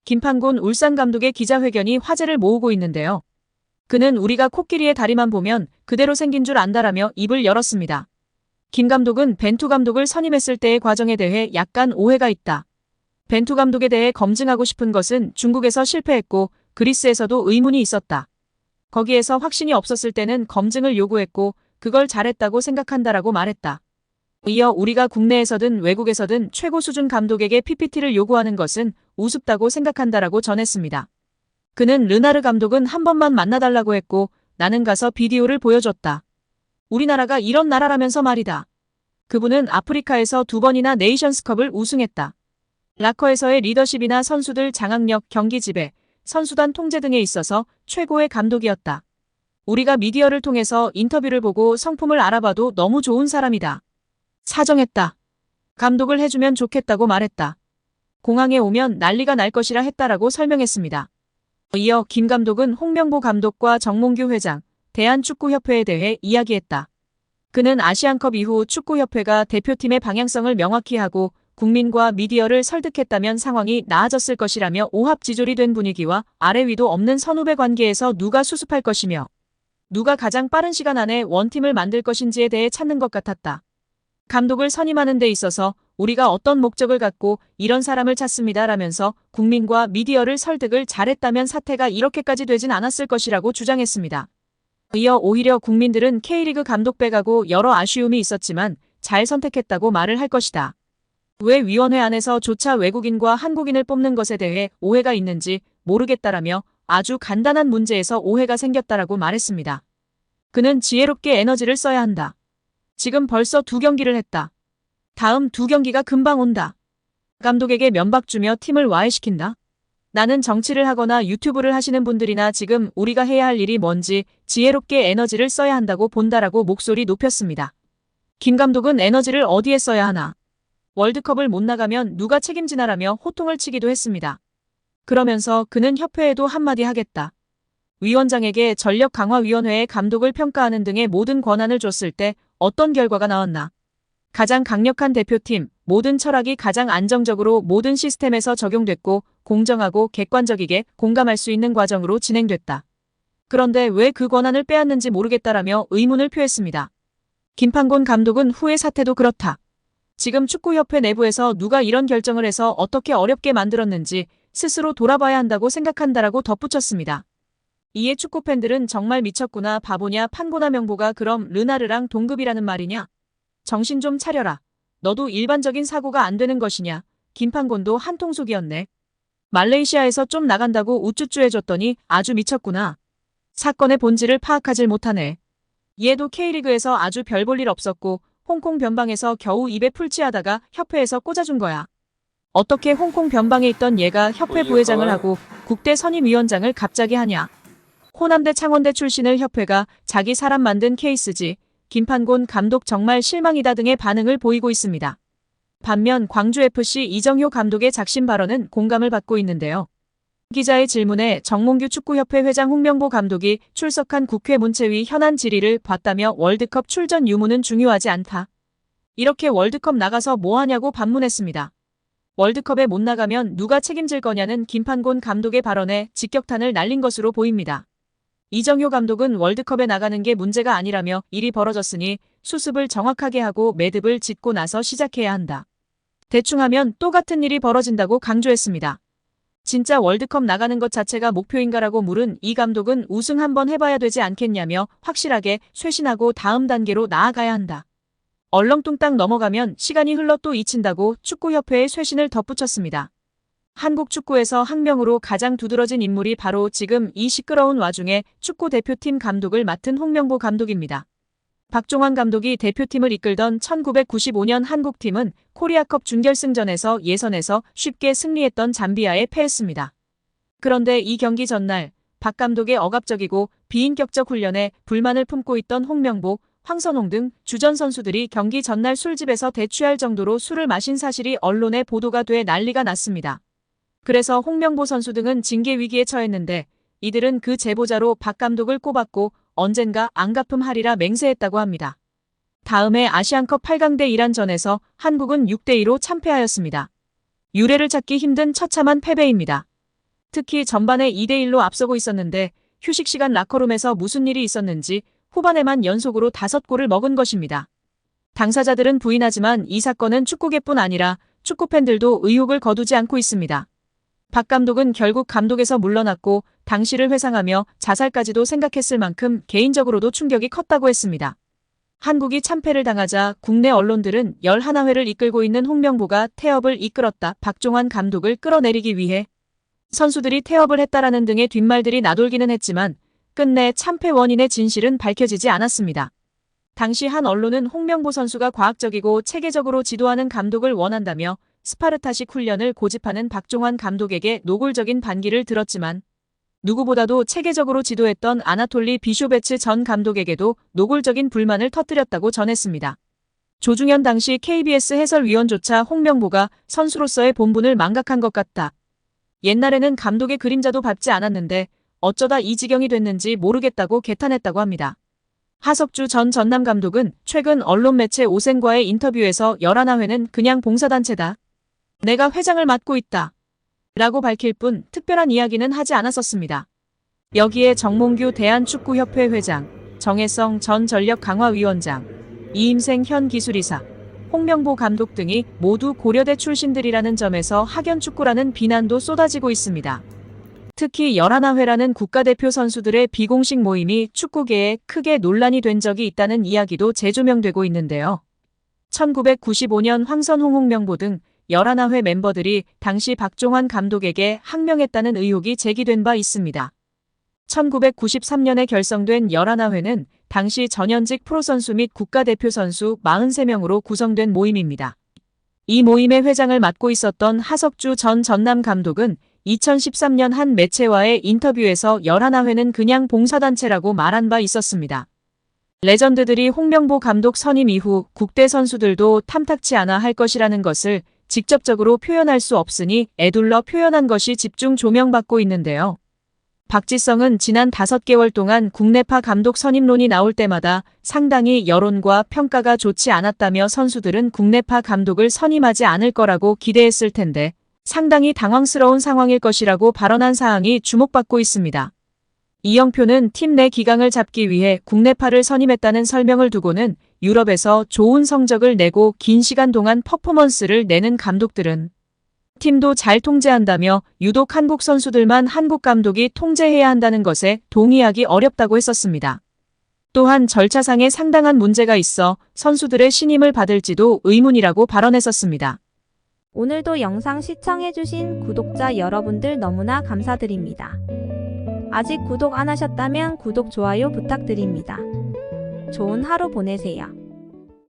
김판곤 울산 감독의 기자회견이 화제를 모으고 있는데요. 그는 우리가 코끼리의 다리만 보면 그대로 생긴 줄 안다라며 입을 열었습니다. 김 감독은 벤투 감독을 선임했을 때의 과정에 대해 약간 오해가 있다. 벤투 감독에 대해 검증하고 싶은 것은 중국에서 실패했고 그리스에서도 의문이 있었다. 거기에서 확신이 없었을 때는 검증을 요구했고 그걸 잘했다고 생각한다라고 말했다. 이어 우리가 국내에서든 외국에서든 최고 수준 감독에게 PPT를 요구하는 것은 우습다고 생각한다라고 전했습니다. 그는 르나르 감독은 한 번만 만나달라고 했고 나는 가서 비디오를 보여줬다. 우리나라가 이런 나라라면서 말이다. 그분은 아프리카에서 2번이나 네이션스컵을 우승했다. 라커에서의 리더십이나 선수들 장악력, 경기 지배, 선수단 통제 등에 있어서 최고의 감독이었다. 우리가 미디어를 통해서 인터뷰를 보고 성품을 알아봐도 너무 좋은 사람이다. 사정했다. 감독을 해주면 좋겠다고 말했다. 공항에 오면 난리가 날 것이라 했다라고 설명했습니다. 이어 김 감독은 홍명보 감독과 정몽규 회장, 대한축구협회에 대해 이야기했다. 그는 아시안컵 이후 축구협회가 대표팀의 방향성을 명확히 하고 국민과 미디어를 설득했다면 상황이 나아졌을 것이라며 오합지졸이 된 분위기와 아래 위도 없는 선후배 관계에서 누가 수습할 것이며 누가 가장 빠른 시간 안에 원팀을 만들 것인지에 대해 찾는 것 같았다. 감독을 선임하는 데 있어서 우리가 어떤 목적을 갖고 이런 사람을 찾습니다라면서 국민과 미디어를 설득을 잘했다면 사태가 이렇게까지 되진 않았을 것이라고 주장했습니다. 이어 오히려 국민들은 K리그 감독 빼가고 여러 아쉬움이 있었지만 잘 선택했다고 말을 할 것이다. 왜 위원회 안에서조차 외국인과 한국인을 뽑는 것에 대해 오해가 있는지 모르겠다라며 아주 간단한 문제에서 오해가 생겼다라고 말했습니다. 그는 지혜롭게 에너지를 써야 한다. 지금 벌써 2경기를 했다. 다음 2경기가 금방 온다. 감독에게 면박 주며 팀을 와해시킨다. 나는 정치를 하거나 유튜브를 하시는 분들이나 지금 우리가 해야 할 일이 뭔지 지혜롭게 에너지를 써야 한다고 본다라고 목소리 높였습니다. 김 감독은 에너지를 어디에 써야 하나? 월드컵을 못 나가면 누가 책임지나라며 호통을 치기도 했습니다. 그러면서 그는 협회에도 한마디 하겠다. 위원장에게 전력강화위원회의 감독을 평가하는 등의 모든 권한을 줬을 때 어떤 결과가 나왔나? 가장 강력한 대표팀, 모든 철학이 가장 안정적으로 모든 시스템에서 적용됐고 공정하고 객관적이게 공감할 수 있는 과정으로 진행됐다. 그런데 왜 그 권한을 빼앗는지 모르겠다라며 의문을 표했습니다. 김판곤 감독은 후에 사태도 그렇다. 지금 축구협회 내부에서 누가 이런 결정을 해서 어떻게 어렵게 만들었는지 스스로 돌아봐야 한다고 생각한다라고 덧붙였습니다. 이에 축구팬들은 정말 미쳤구나, 바보냐, 판고나 명보가 그럼 르나르랑 동급이라는 말이냐? 정신 좀 차려라. 너도 일반적인 사고가 안 되는 것이냐? 김판곤도 한통속이었네. 말레이시아에서 좀 나간다고 우쭈쭈 해줬더니 아주 미쳤구나. 사건의 본질을 파악하질 못하네. 얘도 K리그에서 아주 별 볼 일 없었고 홍콩 변방에서 겨우 입에 풀칠하다가 협회에서 꽂아준 거야. 어떻게 홍콩 변방에 있던 얘가 협회 부회장을 하고 국대 선임위원장을 갑자기 하냐. 호남대 창원대 출신을 협회가 자기 사람 만든 케이스지. 김판곤 감독 정말 실망이다 등의 반응을 보이고 있습니다. 반면 광주FC 이정효 감독의 작심 발언은 공감을 받고 있는데요. 기자의 질문에 정몽규 축구협회 회장 홍명보 감독이 출석한 국회 문체위 현안 질의를 봤다며 월드컵 출전 유무는 중요하지 않다. 이렇게 월드컵 나가서 뭐하냐고 반문했습니다. 월드컵에 못 나가면 누가 책임질 거냐는 김판곤 감독의 발언에 직격탄을 날린 것으로 보입니다. 이정효 감독은 월드컵에 나가는 게 문제가 아니라며 일이 벌어졌으니 수습을 정확하게 하고 매듭을 짓고 나서 시작해야 한다. 대충 하면 또 같은 일이 벌어진다고 강조했습니다. 진짜 월드컵 나가는 것 자체가 목표인가라고 물은 이 감독은 우승 한번 해봐야 되지 않겠냐며 확실하게 쇄신하고 다음 단계로 나아가야 한다. 얼렁뚱땅 넘어가면 시간이 흘러 또 잊힌다고 축구협회의 쇄신을 덧붙였습니다. 한국 축구에서 학명으로 가장 두드러진 인물이 바로 지금 이 시끄러운 와중에 축구대표팀 감독을 맡은 홍명보 감독입니다. 박종환 감독이 대표팀을 이끌던 1995년 한국팀은 코리아컵 준결승전에서 예선에서 쉽게 승리했던 잠비아에 패했습니다. 그런데 이 경기 전날 박 감독의 억압적이고 비인격적 훈련에 불만을 품고 있던 홍명보, 황선홍 등 주전 선수들이 경기 전날 술집에서 대취할 정도로 술을 마신 사실이 언론에 보도가 돼 난리가 났습니다. 그래서 홍명보 선수 등은 징계 위기에 처했는데 이들은 그 제보자로 박 감독을 꼽았고 언젠가 안 갚음하리라 맹세했다고 합니다. 다음해 아시안컵 8강대 한국은 6대2로 참패하였습니다. 유례를 찾기 힘든 처참한 패배입니다. 특히 전반에 2대1로 앞서고 있었는데 휴식 시간 라커룸에서 무슨 일이 있었는지 후반에만 연속으로 5골을 먹은 것입니다. 당사자들은 부인하지만 이 사건은 축구계뿐 아니라 축구팬들도 의혹을 거두지 않고 있습니다. 박 감독은 결국 감독에서 물러났고 당시를 회상하며 자살까지도 생각했을 만큼 개인적으로도 충격이 컸다고 했습니다. 한국이 참패를 당하자 국내 언론들은 11회를 이끌고 있는 홍명보가 태업을 이끌었다. 박종환 감독을 끌어내리기 위해 선수들이 태업을 했다라는 등의 뒷말들이 나돌기는 했지만 끝내 참패 원인의 진실은 밝혀지지 않았습니다. 당시 한 언론은 홍명보 선수가 과학적이고 체계적으로 지도하는 감독을 원한다며 스파르타식 훈련을 고집하는 박종환 감독에게 노골적인 반기를 들었지만 누구보다도 체계적으로 지도했던 아나톨리 비쇼베츠 전 감독에게도 노골적인 불만을 터뜨렸다고 전했습니다. 조중현 당시 KBS 해설위원조차 홍명보가 선수로서의 본분을 망각한 것 같다. 옛날에는 감독의 그림자도 밟지 않았는데 어쩌다 이 지경이 됐는지 모르겠다고 개탄했다고 합니다. 하석주 전 전남 감독은 최근 언론 매체 오센과의 인터뷰에서 11회는 그냥 봉사단체다. 내가 회장을 맡고 있다. 라고 밝힐 뿐 특별한 이야기는 하지 않았었습니다. 여기에 정몽규 대한축구협회 회장, 정혜성 전 전력강화위원장, 이임생 현 기술이사, 홍명보 감독 등이 모두 고려대 출신들이라는 점에서 학연축구라는 비난도 쏟아지고 있습니다. 특히 11회라는 국가대표 선수들의 비공식 모임이 축구계에 크게 논란이 된 적이 있다는 이야기도 재조명되고 있는데요. 1995년 황선홍 홍명보 등 11회 멤버들이 당시 박종환 감독에게 항명했다는 의혹이 제기된 바 있습니다. 1993년에 결성된 11회는 당시 전현직 프로선수 및 국가대표 선수 43명으로 구성된 모임입니다. 이 모임의 회장을 맡고 있었던 하석주 전 전남 감독은 2013년 한 매체와의 인터뷰에서 11회는 그냥 봉사단체라고 말한 바 있었습니다. 레전드들이 홍명보 감독 선임 이후 국대 선수들도 탐탁치 않아 할 것이라는 것을 직접적으로 표현할 수 없으니 애둘러 표현한 것이 집중 조명받고 있는데요. 박지성은 지난 5개월 동안 국내파 감독 선임론이 나올 때마다 상당히 여론과 평가가 좋지 않았다며 선수들은 국내파 감독을 선임하지 않을 거라고 기대했을 텐데 상당히 당황스러운 상황일 것이라고 발언한 사항이 주목받고 있습니다. 이영표는 팀 내 기강을 잡기 위해 국내파를 선임했다는 설명을 두고는 유럽에서 좋은 성적을 내고 긴 시간 동안 퍼포먼스를 내는 감독들은 팀도 잘 통제한다며 유독 한국 선수들만 한국 감독이 통제해야 한다는 것에 동의하기 어렵다고 했었습니다. 또한 절차상에 상당한 문제가 있어 선수들의 신임을 받을지도 의문이라고 발언했었습니다. 오늘도 영상 시청해주신 구독자 여러분들 너무나 감사드립니다. 아직 구독 안 하셨다면 구독, 좋아요 부탁드립니다. 좋은 하루 보내세요.